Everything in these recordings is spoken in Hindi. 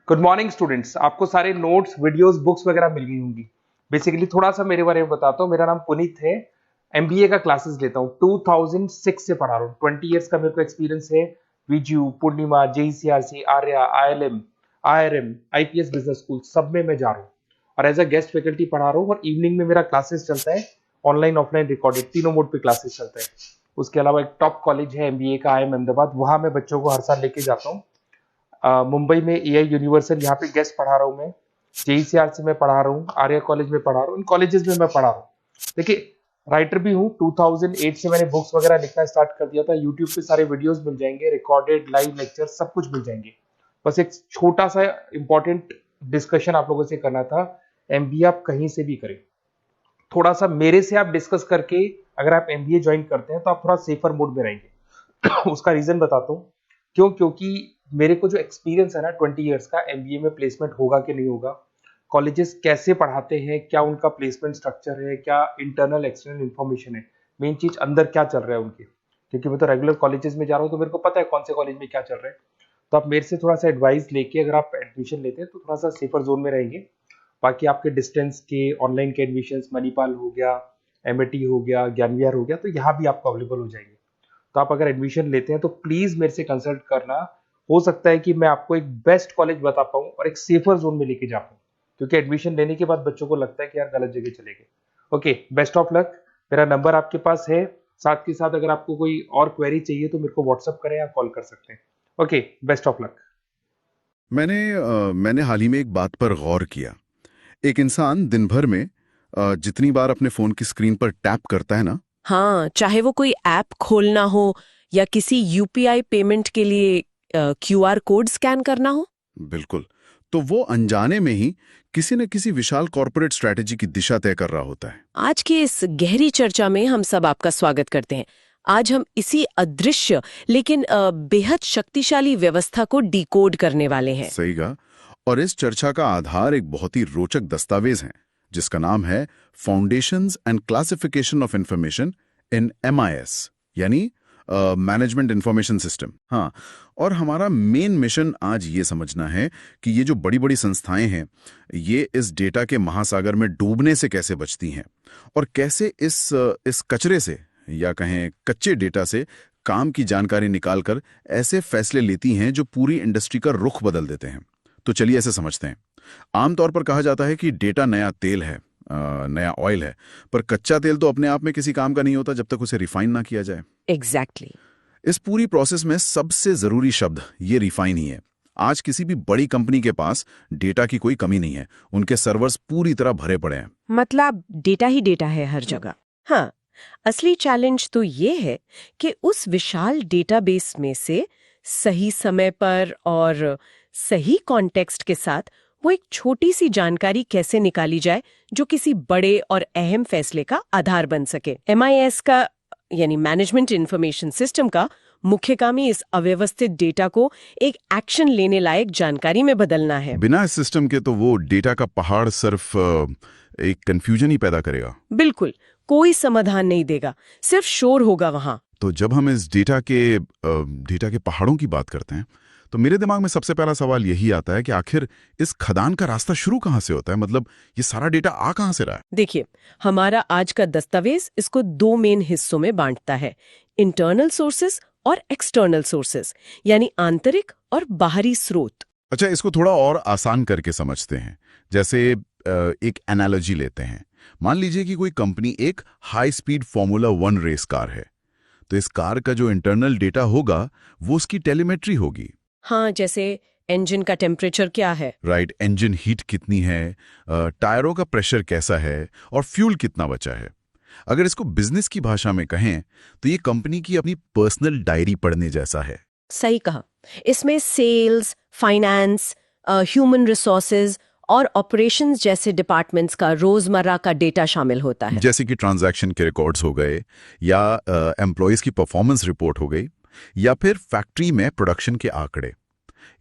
Good morning students. आपको सारे नोट्स, वीडियोस, बुक्स वगैरह मिल गई होंगी। बेसिकली थोड़ा सा मेरे बारे में बताता हूँ। मेरा नाम पुनीत है। एमबीए का क्लासेस लेता हूँ। 2006 से पढ़ा रहा हूँ। 20 इयर्स का मेरे को एक्सपीरियंस है। वीजू, पूर्णिमा, जेईसीआरसी, आर्या, आईएलएम, आईआरएम, आईपीएस बिजनेस स्कूल, सब में मैं जा रहा हूँ और एज अ गेस्ट फैकल्टी पढ़ा रहा हूँ। और इवनिंग में मेरा क्लासेस चलता है, ऑनलाइन ऑफलाइन रिकॉर्डेड, तीनों मोड पे क्लासेस चलता है। उसके अलावा एक टॉप कॉलेज है एमबीए का, आईएम अहमदाबाद, वहां मैं बच्चों को हर साल लेके जाता हूँ। मुंबई में एआई यूनिवर्सल, यहाँ पे गेस्ट पढ़ा रहा हूँ मैं। जेईसीआरसी में पढ़ा रहा हूँ, आर्या कॉलेज में पढ़ा रहा हूँ। इन कॉलेजेस में मैं पढ़ा रहा हूँ। देखिए, राइटर भी हूँ। 2008 से मैंने बुक्स वगैरह लिखना स्टार्ट कर दिया था। यूट्यूब पे सारे वीडियोस मिल जाएंगे, रिकॉर्डेड लाइव लेक्चर सब कुछ मिल जाएंगे। बस एक छोटा सा इंपॉर्टेंट डिस्कशन आप लोगों से करना था। एमबीए आप कहीं से भी करें, थोड़ा सा मेरे से आप डिस्कस करके अगर आप एमबीए ज्वाइन करते हैं तो आप थोड़ा सेफर मोड में रहेंगे। उसका रीजन बताता हूँ क्यों। क्योंकि मेरे को जो एक्सपीरियंस है ना 20 इयर्स का, एमबीए में प्लेसमेंट होगा कि नहीं होगा, कॉलेजेस कैसे पढ़ाते हैं, क्या उनका प्लेसमेंट स्ट्रक्चर है, क्या इंटरनल एक्सटर्नल इन्फॉर्मेशन है, मेन चीज अंदर क्या चल रहा है उनके। क्योंकि मैं तो रेगुलर कॉलेजेस में जा रहा हूँ तो मेरे को पता है कौन से कॉलेज में क्या चल रहा है। तो आप मेरे से थोड़ा सा एडवाइस लेके अगर आप एडमिशन लेते हैं तो थोड़ा सा सेफर जोन में रहेंगे। बाकी आपके डिस्टेंस के ऑनलाइन के एडमिशन, मणिपाल हो गया, एमएटी हो गया, ज्ञान विहार हो गया, तो यहाँ भी आपको अवेलेबल हो जाएंगे। तो आप अगर एडमिशन लेते हैं तो प्लीज मेरे से कंसल्ट करना। हो सकता है कि मैं आपको एक बेस्ट कॉलेज बता पाऊं और एक सेफर जोन में लेके जा पाऊं। क्योंकि एडमिशन लेने के बाद बच्चों को लगता है कि यार गलत जगह चले गए। Okay, best of luck. मेरा नंबर आपके पास है। साथ के साथ अगर आपको कोई और क्वेरी चाहिए तो मेरे को व्हाट्सअप करें या कॉल कर सकते हैं। Okay, best of luck. मैंने हाल ही में एक बात पर गौर किया। एक इंसान दिन भर में जितनी बार अपने फोन की स्क्रीन पर टैप करता है ना। हाँ, चाहे वो कोई ऐप खोलना हो या किसी यूपीआई पेमेंट के लिए क्यूआर कोड स्कैन करना हो। बिल्कुल। तो वो अनजाने में ही किसी न किसी विशाल कॉर्पोरेट स्ट्रैटेजी की दिशा तय कर रहा होता है। आज की इस गहरी चर्चा में हम सब आपका स्वागत करते हैं। आज हम इसी अदृश्य लेकिन बेहद शक्तिशाली व्यवस्था को डिकोड करने वाले हैं। सही कहा। और इस चर्चा का आधार एक बहुत ही रोचक दस्तावेज है जिसका नाम है foundations and classification of information in MIS, यानी मैनेजमेंट इंफॉर्मेशन सिस्टम। हाँ, और हमारा मेन मिशन आज ये समझना है कि ये जो बड़ी बड़ी संस्थाएं हैं ये इस डेटा के महासागर में डूबने से कैसे बचती हैं और कैसे इस कचरे से या कहें कच्चे डेटा से काम की जानकारी निकालकर ऐसे फैसले लेती हैं जो पूरी इंडस्ट्री का रुख बदल देते हैं। तो चलिए ऐसे समझते हैं। आमतौर पर कहा जाता है कि डेटा नया तेल है, नया ऑयल है, पर कच्चा तेल तो अपने आप में किसी काम का नहीं होता जब तक उसे रिफाइन ना किया जाए। एग्जैक्टली। इस पूरी प्रोसेस में सबसे जरूरी शब्द ये रिफाइन ही है। आज किसी भी बड़ी कंपनी के पास डेटा की कोई कमी नहीं है। उनके सर्वर्स पूरी तरह भरे पड़े हैं। मतलब डेटा ही डेटा है हर जगह। हाँ, असली चैलेंज तो ये है कि उस विशाल डेटाबेस में से सही समय पर और सही कॉन्टेक्स्ट के साथ वो एक छोटी सी जानकारी कैसे निकाली जाए जो किसी बड़े और अहम फैसले का आधार बन सके। एमआईएस का यानी मैनेजमेंट इंफॉर्मेशन सिस्टम का मुख्य काम ही इस अव्यवस्थित डेटा को एक एक्शन लेने लायक जानकारी में बदलना है। बिना इस सिस्टम के तो वो डेटा का पहाड़ सिर्फ एक कंफ्यूजन ही पैदा करेगा। बिल्कुल, कोई समाधान नहीं देगा, सिर्फ शोर होगा वहां। तो जब हम इस डेटा के पहाड़ों की बात करते हैं तो मेरे दिमाग में सबसे पहला सवाल यही आता है कि आखिर इस खदान का रास्ता शुरू कहां से होता है। मतलब ये सारा डेटा आ कहां से रहा है। देखिए, हमारा आज का दस्तावेज इसको दो मेन हिस्सों में बांटता है, इंटरनल सोर्सेस और एक्सटर्नल सोर्सेस, यानी आंतरिक और बाहरी स्रोत। अच्छा, इसको थोड़ा और आसान करके समझते हैं। जैसे एक एनालॉजी लेते हैं। मान लीजिए कि कोई कंपनी एक high speed formula 1 race car है, तो इस कार का जो इंटरनल डेटा होगा वो उसकी टेलीमेट्री होगी। हाँ, जैसे इंजन का टेम्परेचर क्या है, राइट, इंजन हीट कितनी है, टायरों का प्रेशर कैसा है और फ्यूल कितना बचा है। अगर इसको बिजनेस की भाषा में कहें तो ये कंपनी की अपनी पर्सनल डायरी पढ़ने जैसा है। सही कहा। इसमें सेल्स, फाइनेंस, ह्यूमन रिसोर्सेज और ऑपरेशंस जैसे डिपार्टमेंट्स का रोजमर्रा का डेटा शामिल होता है। जैसे कि ट्रांजैक्शन के रिकॉर्ड्स हो गए या एम्प्लॉयज की परफॉर्मेंस रिपोर्ट हो गई या फिर फैक्ट्री में प्रोडक्शन के आंकड़े।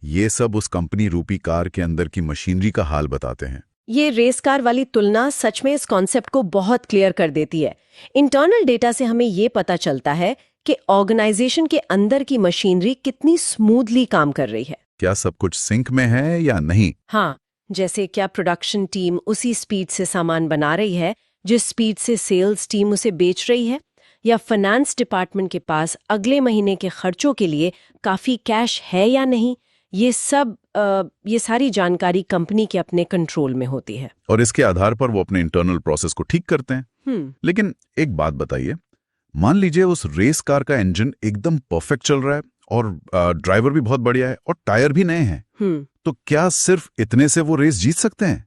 ये सब उस कंपनी रूपी कार के अंदर की मशीनरी का हाल बताते हैं। ये रेस कार वाली तुलना सच में इस कॉन्सेप्ट को बहुत क्लियर कर देती है। इंटरनल डेटा से हमें ये पता चलता है कि ऑर्गेनाइजेशन के अंदर की मशीनरी कितनी स्मूथली काम कर रही है। क्या सब कुछ सिंक में है या नहीं? हाँ, जैसे क्या प्रोडक्शन टीम उसी स्पीड से सामान बना रही है जिस स्पीड से सेल्स टीम उसे बेच रही है, या फाइनेंस डिपार्टमेंट के पास अगले महीने के खर्चों के लिए काफी कैश है या नहीं। ये सारी जानकारी कंपनी के अपने कंट्रोल में होती है। और इसके आधार पर वो अपने इंटरनल प्रोसेस को ठीक करते हैं। लेकिन एक बात बताइए, मान लीजिए उस रेस कार का इंजन एकदम परफेक्ट चल रहा है और ड्राइवर भी बहुत बढ़िया है और टायर भी नए हैं, तो क्या सिर्फ इतने से वो रेस जीत सकते हैं?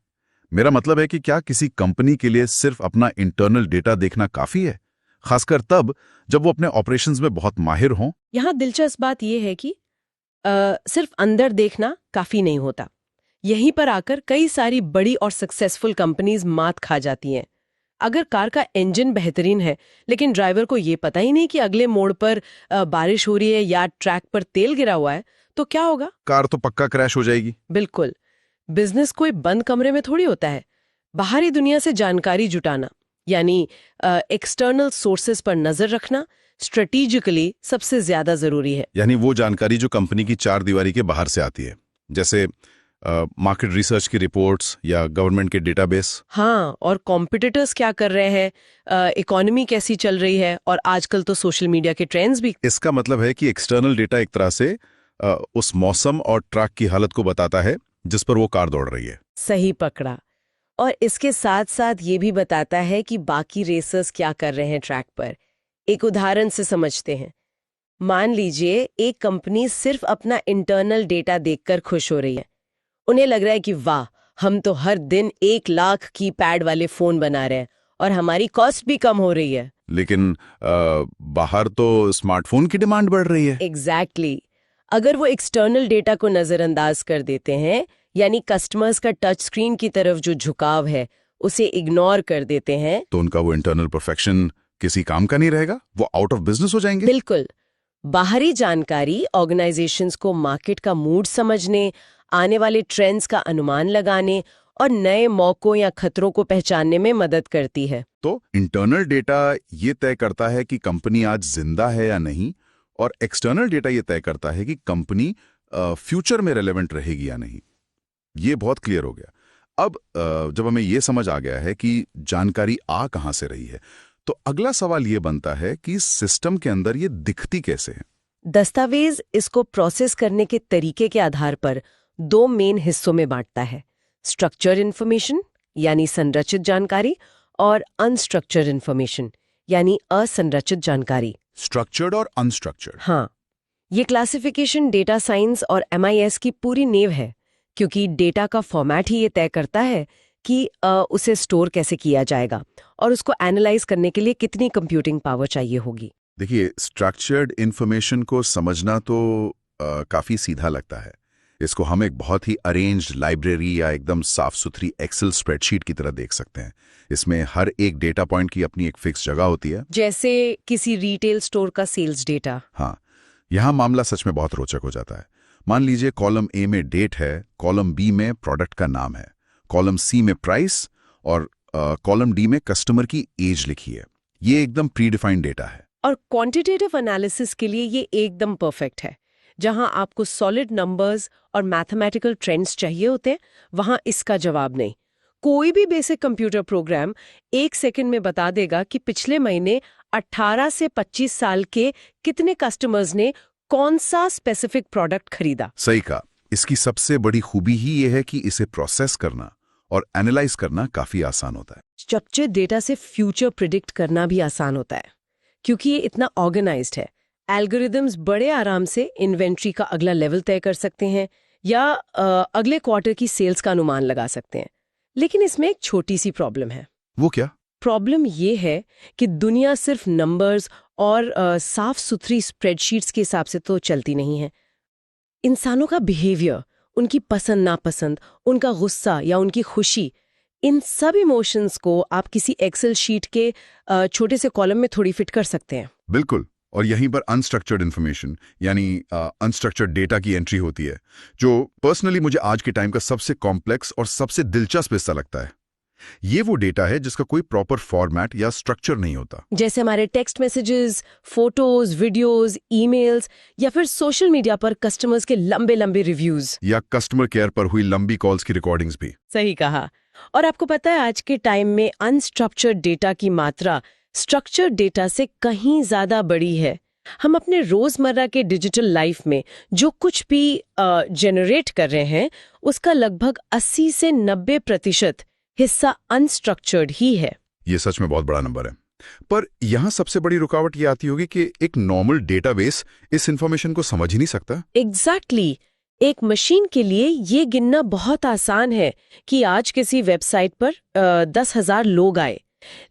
मेरा मतलब है कि क्या किसी कंपनी के लिए सिर्फ अपना इंटरनल डेटा देखना काफी है, खासकर तब जब वो अपने ऑपरेशंस में बहुत माहिर हों? यहाँ दिलचस्प बात यह है कि सिर्फ अंदर देखना काफी नहीं होता। यहीं पर आकर कई सारी बड़ी और सक्सेसफुल कंपनीज मात खा जाती हैं। अगर कार का इंजन बेहतरीन है लेकिन ड्राइवर को ये पता ही नहीं कि अगले मोड़ पर बारिश हो रही है या ट्रैक पर तेल गिरा हुआ है, तो क्या होगा? कार तो पक्का क्रैश हो जाएगी। बिल्कुल। बिजनेस कोई बंद कमरे में थोड़ी होता है। बाहरी दुनिया से जानकारी जुटाना, यानी एक्सटर्नल सोर्सेस पर नजर रखना स्ट्रेटेजिकली सबसे ज्यादा जरूरी है। यानी वो जानकारी जो कंपनी की चार दीवारी के बाहर से आती है, जैसे मार्केट रिसर्च की रिपोर्ट्स या गवर्नमेंट के डेटाबेस। हाँ, और कॉम्पिटिटर्स क्या कर रहे हैं, इकोनॉमी कैसी चल रही है, और आजकल तो सोशल मीडिया के ट्रेंड्स भी। इसका मतलब है कि एक्सटर्नल डेटा एक तरह से उस मौसम और ट्रैक की हालत को बताता है जिस पर वो कार दौड़ रही है। सही पकड़ा। और इसके साथ साथ ये भी बताता है कि बाकी रेसर्स क्या कर रहे हैं ट्रैक पर। एक उदाहरण से समझते हैं। मान लीजिए एक कंपनी सिर्फ अपना इंटरनल डेटा देखकर खुश हो रही है। उन्हें लग रहा है कि वाह, हम तो हर दिन 1 लाख कीपैड वाले फोन बना रहे हैं और हमारी कॉस्ट भी कम हो रही है। लेकिन बाहर तो स्मार्टफोन की डिमांड बढ़ रही है। एग्जैक्टली। अगर वो एक्सटर्नल डेटा को नजरअंदाज कर देते हैं, यानी कस्टमर्स का टच स्क्रीन की तरफ जो झुकाव है उसे इग्नोर कर देते हैं, तो उनका वो इंटरनल परफेक्शन किसी काम का नहीं रहेगा, वो आउट ऑफ बिजनेस हो जाएंगे। बिल्कुल। बाहरी जानकारी ऑर्गेनाइजेशंस को मार्केट का मूड समझने, आने वाले ट्रेंड्स का अनुमान लगाने और नए मौकों या खतरों को पहचानने में मदद करती है। तो इंटरनल डेटा ये तय करता है कि कंपनी आज जिंदा है या नहीं, और एक्सटर्नल डेटा ये तय करता है कि कंपनी फ्यूचर में रेलेवेंट रहेगी या नहीं। ये बहुत क्लियर हो गया। अब जब हमें ये समझ आ गया है कि जानकारी आ कहां से रही है, तो अगला सवाल ये बनता है कि सिस्टम के अंदर ये दिखती कैसे है। दस्तावेज इसको प्रोसेस करने के तरीके के आधार पर 2 मेन हिस्सों में बांटता है। स्ट्रक्चर्ड इन्फॉर्मेशन यानी संरचित जानकारी, और अनस्ट्रक्चर्ड इन्फॉर्मेशन यानी असंरचित जानकारी। स्ट्रक्चर्ड और अनस्ट्रक्चर्ड। हाँ, ये क्लासिफिकेशन डेटा साइंस और MIS की पूरी नींव है, क्योंकि डेटा का फॉर्मेट ही ये तय करता है कि उसे स्टोर कैसे किया जाएगा और उसको एनालाइज करने के लिए कितनी कंप्यूटिंग पावर चाहिए होगी। देखिए, स्ट्रक्चर्ड इन्फॉर्मेशन को समझना तो काफी सीधा लगता है। इसको हम एक बहुत ही अरेंज्ड लाइब्रेरी या एकदम साफ सुथरी एक्सेल स्प्रेडशीट की तरह देख सकते हैं। इसमें हर एक डेटा पॉइंट की अपनी एक फिक्स जगह होती है, जैसे किसी रिटेल स्टोर का सेल्स डेटा। हाँ, यहाँ मामला सच में बहुत रोचक हो जाता है। मान लीजिए कॉलम ए में डेट है, कॉलम बी में प्रोडक्ट का नाम है, कॉलम सी में प्राइस और कॉलम डी में कस्टमर की एज लिखी है। ये एकदम प्री डिफाइंड डेटा है। और क्वांटिटेटिव एनालिसिस के लिए ये एकदम परफेक्ट है। जहां आपको सॉलिड नंबर्स और मैथमेटिकल ट्रेंड्स चाहिए होते हैं, वहां इसका जवाब नहीं। कोई भी बेसिक कंप्यूटर प्रोग्राम 1 सेकंड में बता देगा कि पिछले महीने 18 से 25 साल के कितने कस्टमर्स ने कौन सा स्पेसिफिक प्रोडक्ट खरीदा। सही कहा। इसकी सबसे बड़ी खूबी ही ये है कि इसे प्रोसेस करना और एनालाइज करना काफी आसान होता है। स्ट्रक्चर्ड डेटा से फ्यूचर प्रिडिक्ट करना भी आसान होता है, क्योंकि ये इतना ऑर्गेनाइज्ड है। एल्गोरिदम्स बड़े आराम से इन्वेंट्री का अगला लेवल तय कर सकते हैं या अगले क्वार्टर की सेल्स का अनुमान लगा सकते हैं। लेकिन इसमें एक छोटी सी प्रॉब्लम है। वो क्या? प्रॉब्लम ये है कि दुनिया सिर्फ नंबर्स और साफ सुथरी स्प्रेडशीट्स के हिसाब से तो चलती नहीं है। इंसानों का बिहेवियर, उनकी पसंद नापसंद, उनका गुस्सा या उनकी खुशी, इन सब इमोशंस को आप किसी एक्सेल शीट के छोटे से कॉलम में थोड़ी फिट कर सकते हैं। बिल्कुल। और यहीं पर अनस्ट्रक्चर्ड इन्फॉर्मेशन यानी अनस्ट्रक्चर्ड डेटा की एंट्री होती है, जो पर्सनली मुझे आज के टाइम का सबसे कॉम्प्लेक्स और सबसे दिलचस्प हिस्सा लगता है। ये वो डेटा है जिसका कोई प्रॉपर फॉर्मेट या स्ट्रक्चर नहीं होता। जैसे हमारे text messages, photos, videos, emails या फिर सोशल मीडिया पर कस्टमर्स के लंबे लंबे रिव्यूज या कस्टमर केयर पर हुई लंबी कॉल्स की रिकॉर्डिंग्स भी। सही कहा। और आपको पता है आज के टाइम में अनस्ट्रक्चर्ड डेटा की मात्रा स्ट्रक्चर्ड डेटा से कहीं ज्यादा बड़ी है। हम अपने रोजमर्रा के डिजिटल लाइफ में जो कुछ भी जनरेट कर रहे हैं उसका लगभग 80 से 90% हिस्सा अनस्ट्रक्चर्ड ही है। ये सच में बहुत बड़ा नंबर है। पर यहाँ सबसे बड़ी रुकावट ये आती होगी कि एक नॉर्मल डेटाबेस इस इंफॉर्मेशन को समझ ही नहीं सकता। एग्जैक्टली एक मशीन के लिए ये गिनना बहुत आसान है कि आज किसी वेबसाइट पर 10,000 लोग आए,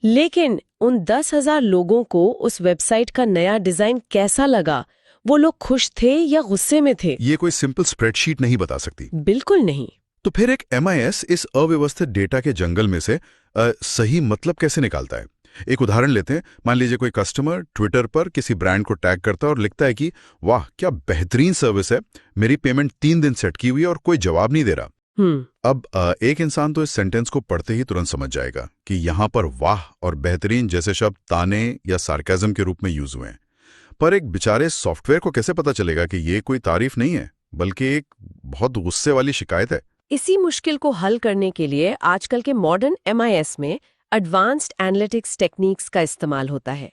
लेकिन उन 10,000 लोगों को उस वेबसाइट का नया डिजाइन कैसा लगा, वो लोग खुश थे या गुस्से में थे, ये कोई सिंपल स्प्रेडशीट नहीं बता सकती। बिल्कुल नहीं। तो फिर एक MIS इस अव्यवस्थित डेटा के जंगल में से सही मतलब कैसे निकालता है? एक उदाहरण लेते हैं। मान लीजिए कोई कस्टमर ट्विटर पर किसी ब्रांड को टैग करता है और लिखता है कि वाह क्या बेहतरीन सर्विस है, मेरी पेमेंट 3 दिन सेट की हुई है और कोई जवाब नहीं दे रहा। अब एक इंसान तो इस सेंटेंस को पढ़ते ही तुरंत समझ जाएगा कि यहाँ पर वाह और बेहतरीन जैसे शब्द ताने या सार्केज्म के रूप में यूज हुए हैं। पर एक बेचारे सॉफ्टवेयर को कैसे पता चलेगा कि ये कोई तारीफ नहीं है बल्कि एक बहुत गुस्से वाली शिकायत है? इसी मुश्किल को हल करने के लिए आजकल के मॉडर्न MIS में एडवांस्ड एनालिटिक्स टेक्निक्स का इस्तेमाल होता है।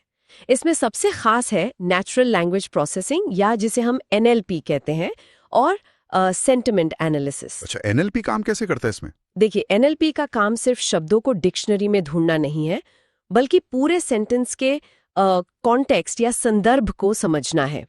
इसमें सबसे खास है नेचुरल लैंग्वेज प्रोसेसिंग या जिसे हम NLP कहते हैं, और सेंटिमेंट एनालिसिस। अच्छा, NLP काम कैसे करता है इसमें? देखिए, NLP का काम सिर्फ शब्दों को डिक्शनरी में ढूंढना नहीं है, बल्कि पूरे सेंटेंस के कॉन्टेक्स्ट या संदर्भ को समझना है।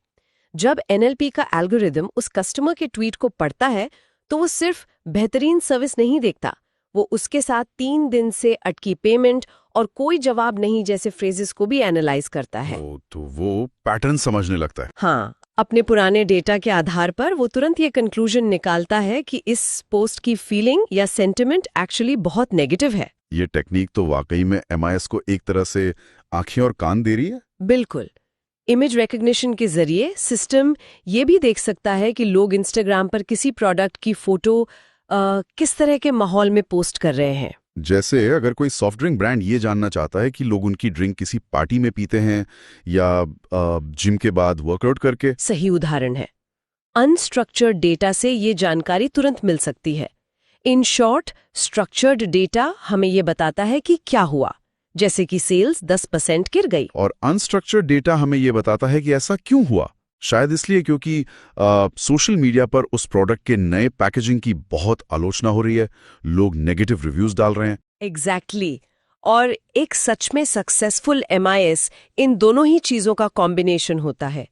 जब NLP का एल्गोरिदम उस कस्टमर के ट्वीट को पढ़ता है तो वो सिर्फ बेहतरीन सर्विस नहीं देखता, वो उसके साथ 3 दिन से अटकी पेमेंट और कोई जवाब नहीं जैसे फ्रेजेस को भी एनालाइज करता है। तो वो पैटर्न समझने लगता है। हाँ, अपने पुराने डेटा के आधार पर वो तुरंत ये कंक्लूजन निकालता है कि इस पोस्ट की फीलिंग या सेंटिमेंट एक्चुअली बहुत नेगेटिव है। ये टेक्निक तो वाकई में MIS को एक तरह से आंखें और कान दे रही है। बिल्कुल। इमेज रिकग्निशन के जरिए सिस्टम ये भी देख सकता है कि लोग इंस्टाग्राम पर किसी प्रोडक्ट की फोटो किस तरह के माहौल में पोस्ट कर रहे हैं। जैसे अगर कोई सॉफ्ट ड्रिंक ब्रांड ये जानना चाहता है कि लोग उनकी ड्रिंक किसी पार्टी में पीते हैं या जिम के बाद वर्कआउट करके। सही उदाहरण है। अनस्ट्रक्चर्ड डेटा से ये जानकारी तुरंत मिल सकती है। इन शॉर्ट, स्ट्रक्चर्ड डेटा हमें ये बताता है कि क्या हुआ, जैसे कि सेल्स 10% गिर गई, और अनस्ट्रक्चर्ड डेटा हमें ये बताता है कि ऐसा क्यों हुआ। शायद इसलिए क्योंकि सोशल मीडिया पर उस प्रोडक्ट के नए पैकेजिंग की बहुत आलोचना हो रही है, लोग नेगेटिव रिव्यूज डाल रहे हैं। एग्जैक्टली। और एक सच में सक्सेसफुल MIS इन दोनों ही चीजों का कॉम्बिनेशन होता है।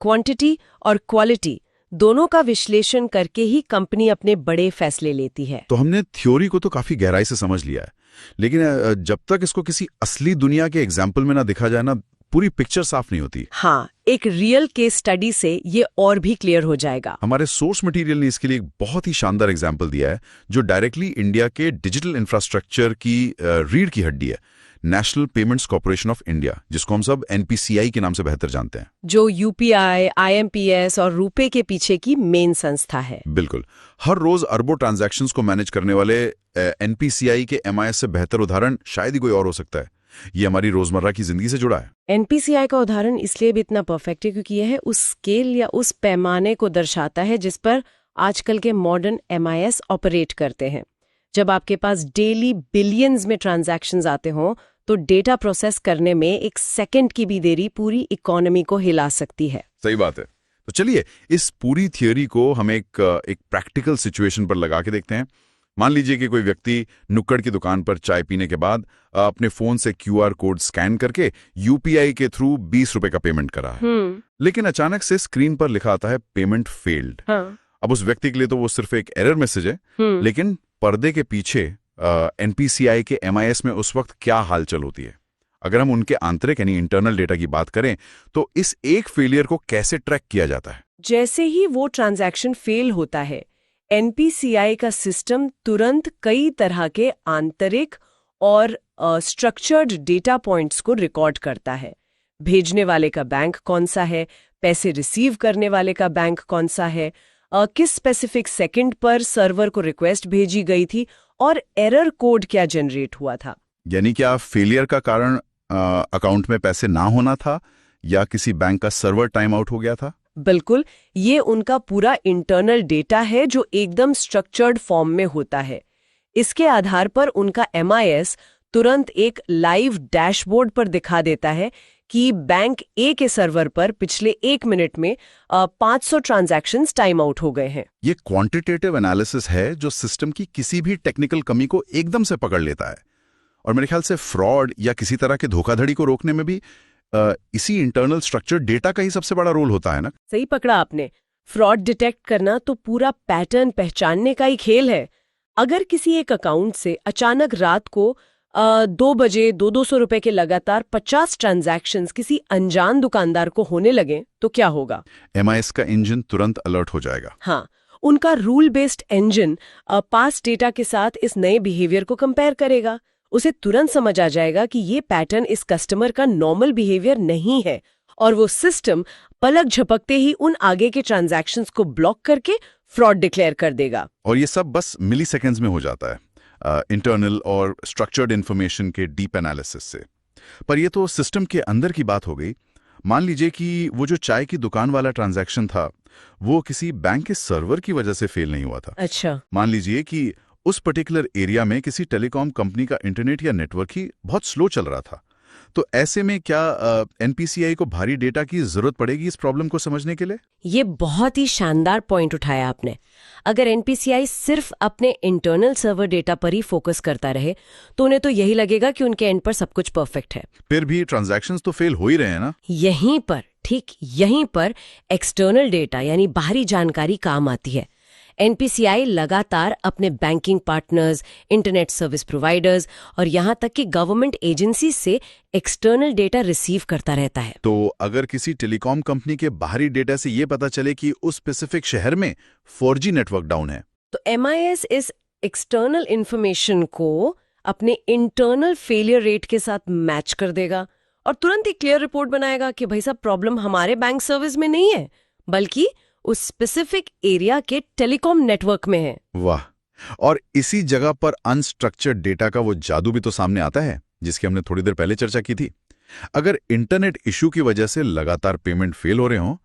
क्वांटिटी और क्वालिटी दोनों का विश्लेषण करके ही कंपनी अपने बड़े फैसले लेती है। तो हमने थ्योरी को तो काफी गहराई से समझ लिया है, लेकिन जब तक इसको किसी असली दुनिया के एग्जाम्पल में ना दिखा जाए ना, पूरी पिक्चर साफ नहीं होती। हाँ, एक रियल केस स्टडी से ये और भी क्लियर हो जाएगा। हमारे सोर्स मटेरियल ने इसके लिए एक बहुत ही शानदार एग्जाम्पल दिया है जो डायरेक्टली इंडिया के डिजिटल इंफ्रास्ट्रक्चर की रीढ़ की हड्डी है, national payments corporation of India, जिसको हम सब NPCI के नाम से बेहतर जानते हैं, जो UPI, IMPS और रुपे के पीछे की मेन संस्था है। बिल्कुल। हर रोज अरबों ट्रांजैक्शंस को मैनेज करने वाले NPCI के MIS से बेहतर उदाहरण शायद ही कोई और हो सकता है। ये हमारी रोजमर्रा की जिंदगी से जुड़ा है। NPCI का उदाहरण इसलिए भी इतना परफेक्ट है क्योंकि यह उस स्केल या उस पैमाने को दर्शाता है जिस पर आजकल के मॉडर्न MIS ऑपरेट करते हैं। जब आपके पास डेली बिलियंस में ट्रांजैक्शंस आते हों तो डेटा प्रोसेस करने में 1 सेकंड की भी देरी पूरी इकोनॉमी को हिला सकती है। सही बात है। तो चलिए इस पूरी थियोरी को हम एक प्रैक्टिकल सिचुएशन पर लगा के देखते हैं। मान लीजिए कि कोई व्यक्ति नुक्कड़ की दुकान पर चाय पीने के बाद अपने फोन से QR कोड स्कैन करके UPI के थ्रू 20 रुपए का पेमेंट करा है, लेकिन अचानक से स्क्रीन पर लिखा आता है पेमेंट फेल्ड। अब उस व्यक्ति के लिए तो वो सिर्फ एक एरर मैसेज है, लेकिन पर्दे के पीछे NPCI के MIS में उस वक्त क्या हालचाल होती है? अगर हम उनके आंतरिक यानी इंटरनल डेटा की बात करें तो इस एक फेलियर को कैसे ट्रैक किया जाता है? जैसे ही वो ट्रांजैक्शन फेल होता है, NPCI का सिस्टम तुरंत कई तरह के आंतरिक और स्ट्रक्चर्ड डेटा पॉइंट्स को रिकॉर्ड करता है। भेजने वाले का बैंक कौन सा है, पैसे रिसीव करने वाले का बैंक कौन सा है, किस स्पेसिफिक सेकंड पर सर्वर को रिक्वेस्ट भेजी गई थी और एरर कोड क्या जनरेट हुआ था। यानी क्या फेलियर का कारण अकाउंट में पैसे ना होना था या किसी बैंक का सर्वर टाइम आउट हो गया था? बिल्कुल, ये उनका पूरा इंटरनल डेटा है जो एकदम स्ट्रक्चर्ड फॉर्म में होता है। इसके आधार पर उनका MIS तुरंत एक लाइव डैशबोर्ड पर दिखा देता है कि बैंक ए के सर्वर पर पिछले 1 मिनट में 500 ट्रांजैक्शंस टाइम आउट हो गए हैं। ये क्वांटिटेटिव एनालिसिस है जो सिस्टम की किसी भी टेक्निकल कमी को एकदम से पकड़ लेता है। और मेरे ख्याल से फ्रॉड या किसी तरह के धोखाधड़ी को रोकने में भी इसी इंटरनल स्ट्रक्चर डेटा का ही सबसे बड़ा रोल होता है ना? सही पकड़ा आपने। फ्रॉड डिटेक्ट करना तो पूरा पैटर्न पहचानने का ही खेल है। अगर किसी एक अकाउंट से अचानक रात को 2 बजे 200 रुपए के लगातार 50 ट्रांजैक्शंस किसी अनजान दुकानदार को होने लगे तो क्या होगा? MIS का इंजन तुरंत अलर्ट हो जाएगा। हाँ, उनका rule based engine past data के साथ इस नए बिहेवियर को कंपेयर करेगा। उसे तुरंत समझ आ जाएगा कि ये पैटर्न इस कस्टमर का नॉर्मल बिहेवियर नहीं है और वो सिस्टम पलक झपकते ही उन आगे के ट्रांजैक्शंस को ब्लॉक करके फ्रॉड डिक्लेयर कर देगा। और ये सब बस मिली सेकेंड्स में हो जाता है इंटरनल और स्ट्रक्चर्ड इन्फॉर्मेशन के डीप एनालिसिस से। पर ये तो सिस्टम के अंदर की बात हो गई। मान लीजिए कि वो जो चाय की दुकान वाला ट्रांजैक्शन था वो किसी बैंक के सर्वर की वजह से फेल नहीं हुआ था। अच्छा। मान लीजिए कि उस पर्टिकुलर एरिया में किसी टेलीकॉम कंपनी का इंटरनेट या नेटवर्क ही बहुत स्लो चल रहा था। तो ऐसे में क्या NPCI को भारी डेटा की जरूरत पड़ेगी इस प्रॉब्लम को समझने के लिए? ये बहुत ही शानदार पॉइंट उठाया आपने। अगर NPCI सिर्फ अपने इंटरनल सर्वर डेटा पर ही फोकस करता रहे तो उन्हें तो यही लगेगा कि उनके एंड पर सब कुछ परफेक्ट है। फिर भी ट्रांजैक्शंस तो फेल हो ही रहे हैं ना? यहीं पर एक्सटर्नल डेटा यानी बाहरी जानकारी काम आती है। NPCI लगातार अपने banking partners, internet service providers और यहाँ तक कि गवर्नमेंट एजेंसी से एक्सटर्नल डेटा रिसीव करता रहता है। तो अगर किसी टेलीकॉम कंपनी के बाहरी डेटा से ये पता चले कि उस स्पेसिफिक शहर में 4G नेटवर्क डाउन है, तो MIS इस एक्सटर्नल इंफॉर्मेशन को अपने इंटरनल फेलियर रेट के साथ मैच कर देगा और तुरंत ही क्लियर रिपोर्ट बनाएगा कि भाई साहब प्रॉब्लम हमारे बैंक सर्विस में नहीं है बल्कि उस स्पेसिफिक एरिया के टेलीकॉम नेटवर्क में है। वाह! और इसी जगह पर अनस्ट्रक्चर्ड डेटा का वो जादू भी तो सामने आता है जिसकी हमने थोड़ी देर पहले चर्चा की थी। अगर इंटरनेट इशू की वजह से लगातार पेमेंट फेल हो रहे हों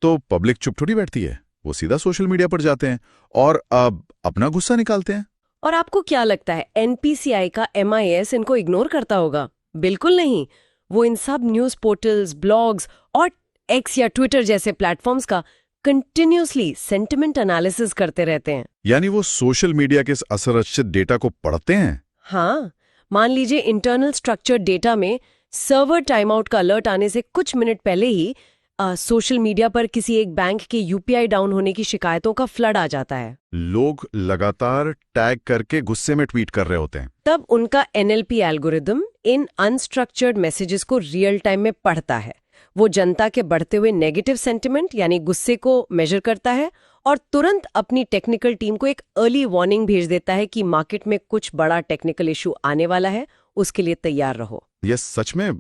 तो पब्लिक चुप थोड़ी बैठती है, वो सीधा सोशल मीडिया पर जाते हैं और अपना गुस्सा निकालते हैं। और आपको क्या लगता है NPCI का MIS इनको इग्नोर करता होगा? बिल्कुल नहीं। वो इन सब न्यूज पोर्टल्स, ब्लॉग्स और X या ट्विटर जैसे प्लेटफॉर्म्स का कंटिन्यूअसली सेंटिमेंट एनालिसिस करते रहते हैं। यानी वो सोशल मीडिया के इस असुरक्षित डेटा को पढ़ते हैं? हाँ, मान लीजिए इंटरनल स्ट्रक्चर्ड डेटा में सर्वर टाइम आउट का अलर्ट आने से कुछ मिनट पहले ही सोशल मीडिया पर किसी एक बैंक के UPI डाउन होने की शिकायतों का फ्लड आ जाता है। लोग लगातार टैग करके गुस्से में ट्वीट कर रहे होते हैं। तब उनका NLP एल्गोरिदम इन अनस्ट्रक्चर्ड मैसेजेस को रियल टाइम में पढ़ता है। वो जनता के बढ़ते हुए नेगेटिव सेंटिमेंट यानी गुस्से को मेजर करता है और तुरंत अपनी टेक्निकल टीम को एक अर्ली वार्निंग भेज देता है कि मार्केट में कुछ बड़ा टेक्निकल इशू आने वाला है, उसके लिए तैयार रहो। यह सच में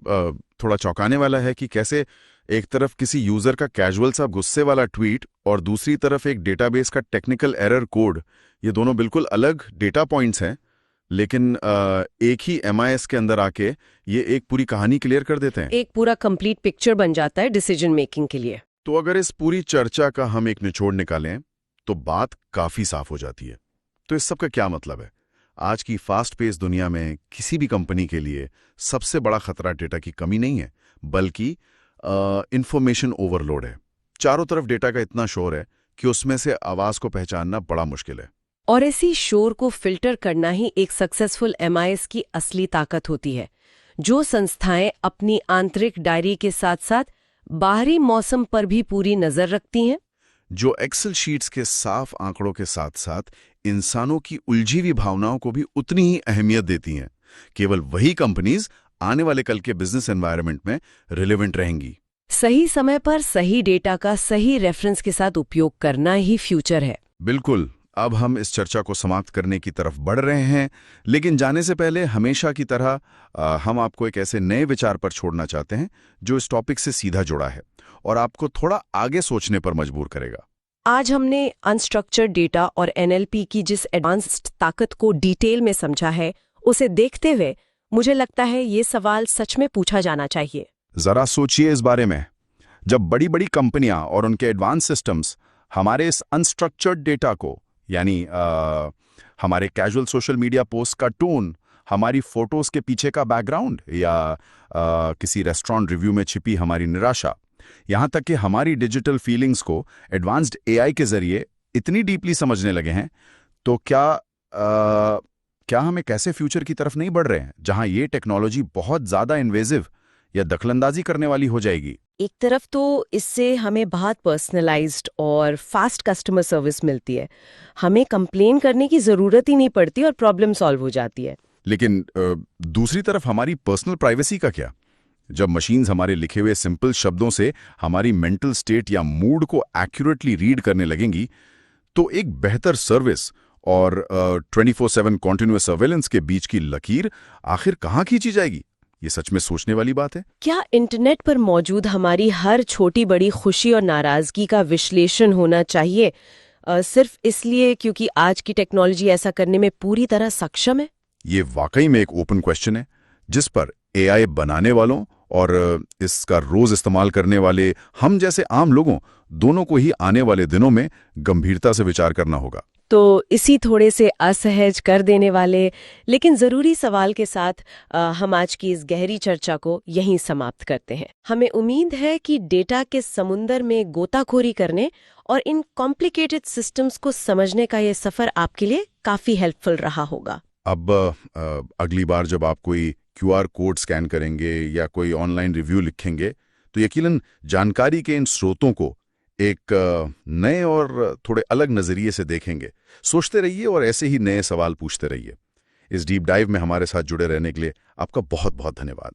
थोड़ा चौंकाने वाला है कि कैसे एक तरफ किसी यूजर का कैजुअल सा गुस्से वाला ट्वीट और दूसरी तरफ एक डेटाबेस का टेक्निकल एरर कोड, ये दोनों बिल्कुल अलग डेटा पॉइंट्स हैं लेकिन एक ही MIS के अंदर आके ये एक पूरी कहानी क्लियर कर देते हैं। एक पूरा कंप्लीट पिक्चर बन जाता है डिसीजन मेकिंग के लिए। तो अगर इस पूरी चर्चा का हम एक निचोड़ निकालें तो बात काफी साफ हो जाती है। तो इस सब का क्या मतलब है? आज की फास्ट पेस दुनिया में किसी भी कंपनी के लिए सबसे बड़ा खतरा डेटा की कमी नहीं है बल्कि इंफॉर्मेशन ओवरलोड है। चारों तरफ डेटा का इतना शोर है कि उसमें से आवाज को पहचानना बड़ा मुश्किल है। और इसी शोर को फिल्टर करना ही एक सक्सेसफुल MIS की असली ताकत होती है। जो संस्थाएं अपनी आंतरिक डायरी के साथ साथ बाहरी मौसम पर भी पूरी नजर रखती हैं, जो एक्सेल शीट्स के साफ आंकड़ों के साथ साथ इंसानों की उलझी हुई भावनाओं को भी उतनी ही अहमियत देती हैं, केवल वही कंपनीज आने वाले कल के बिजनेस एनवायरनमेंट में रिलेवेंट रहेंगी। सही समय पर सही डेटा का सही रेफरेंस के साथ उपयोग करना ही फ्यूचर है। बिल्कुल। अब हम इस चर्चा को समाप्त करने की तरफ बढ़ रहे हैं, लेकिन जाने से पहले हमेशा की तरह हम आपको एक ऐसे नए विचार पर छोड़ना चाहते हैं जो इस टॉपिक से सीधा जुड़ा है और आपको थोड़ा आगे सोचने पर मजबूर करेगा। आज हमने अनस्ट्रक्चर्ड डेटा और एनएलपी की जिस एडवांस्ड ताकत को डिटेल में समझा है, उसे देखते हुए मुझे लगता है ये सवाल सच में पूछा जाना चाहिए। जरा सोचिए इस बारे में। जब बड़ी बड़ी कंपनियां और उनके एडवांस सिस्टम्स हमारे इस अनस्ट्रक्चर्ड डेटा को, यानी हमारे कैजुअल सोशल मीडिया पोस्ट का टोन, हमारी फोटोज के पीछे का बैकग्राउंड या किसी रेस्टोरेंट रिव्यू में छिपी हमारी निराशा, यहां तक कि हमारी डिजिटल फीलिंग्स को एडवांस्ड एआई के जरिए इतनी डीपली समझने लगे हैं, तो क्या हम एक ऐसे फ्यूचर की तरफ नहीं बढ़ रहे हैं जहां ये टेक्नोलॉजी बहुत ज्यादा इन्वेजिव या दखलंदाजी करने वाली हो जाएगी? एक तरफ तो इससे हमें बहुत पर्सनलाइज्ड और फास्ट कस्टमर सर्विस मिलती है, हमें कंप्लेन करने की जरूरत ही नहीं पड़ती और प्रॉब्लम सॉल्व हो जाती है। लेकिन दूसरी तरफ हमारी पर्सनल प्राइवेसी का क्या? जब मशीन्स हमारे लिखे हुए सिंपल शब्दों से हमारी मेंटल स्टेट या मूड को एक्यूरेटली रीड करने लगेंगी, तो एक बेहतर सर्विस और 24/7 कॉन्टिन्यूअस सर्वेलेंस के बीच की लकीर आखिर कहाँ खींची जाएगी? ये सच में सोचने वाली बात है। क्या इंटरनेट पर मौजूद हमारी हर छोटी बड़ी खुशी और नाराजगी का विश्लेषण होना चाहिए, सिर्फ इसलिए क्योंकि आज की टेक्नोलॉजी ऐसा करने में पूरी तरह सक्षम है? ये वाकई में एक ओपन क्वेश्चन है जिस पर एआई बनाने वालों और इसका रोज इस्तेमाल करने वाले हम जैसे आम लोगों दोनों को ही आने वाले दिनों में गंभीरता से विचार करना होगा। तो इसी थोड़े से असहज कर देने वाले लेकिन ज़रूरी सवाल के साथ हम आज की इस गहरी चर्चा को यहीं समाप्त करते हैं। हमें उम्मीद है कि डेटा के समुंदर में गोताखोरी करने और इन कॉम्प्लिकेटेड सिस्टम्स को समझने का ये सफ़र आपके लिए काफ़ी हेल्पफुल रहा होगा। अब अगली बार जब आप कोई क्यूआर कोड स्कैन करेंगे या कोई ऑनलाइन रिव्यू लिखेंगे, तो यकीनन जानकारी के इन स्रोतों को एक नए और थोड़े अलग नजरिए से देखेंगे। सोचते रहिए और ऐसे ही नए सवाल पूछते रहिए। इस डीप डाइव में हमारे साथ जुड़े रहने के लिए आपका बहुत बहुत धन्यवाद।